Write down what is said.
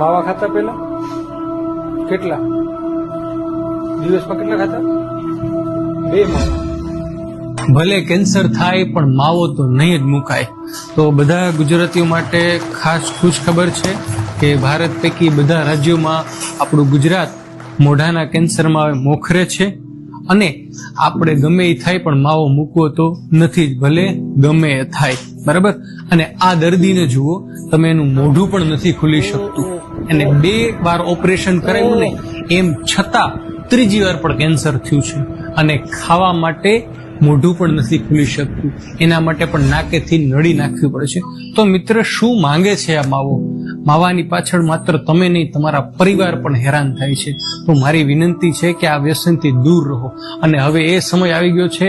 માવા ખાતા પેલા કેટલા દિવસમાં કેટલા ખાતા? 2 માવા. ભલે કેન્સર થાય પણ માવો તો નહીં જ મુકાય. તો બધા ગુજરાતીઓ માટે ખાસ ખુશ ખબર છે કે ભારત પૈકી બધા રાજ્યોમાં આપણું ગુજરાત મોઢાના કેન્સરમાં હવે મોખરે છે. અને આપણે ગમે એ થાય પણ માવો મૂકવો તો નથી જ, ભલે ગમે એ થાય. બરાબર. અને આ દર્દીને જુઓ, તમે એનું મોઢું પણ નથી ખુલી શકતું. એને 2 વાર ઓપરેશન કરાવ્યું ને એમ છતાં 3જી વાર પણ કેન્સર થયું છે. અને ખાવા માટે મોઢું પણ નથી ખુલી શકતું. એના માટે પણ નાકેથી નળી નાખવી પડે છે. તો મિત્ર, શું માંગે છે આ માવો? માવાની પાછળ માત્ર તમે નહીં, તમારા પરિવાર પણ હેરાન થાય છે. તો મારી વિનંતી છે કે આ વ્યસનથી દૂર રહો. અને હવે એ સમય આવી ગયો છે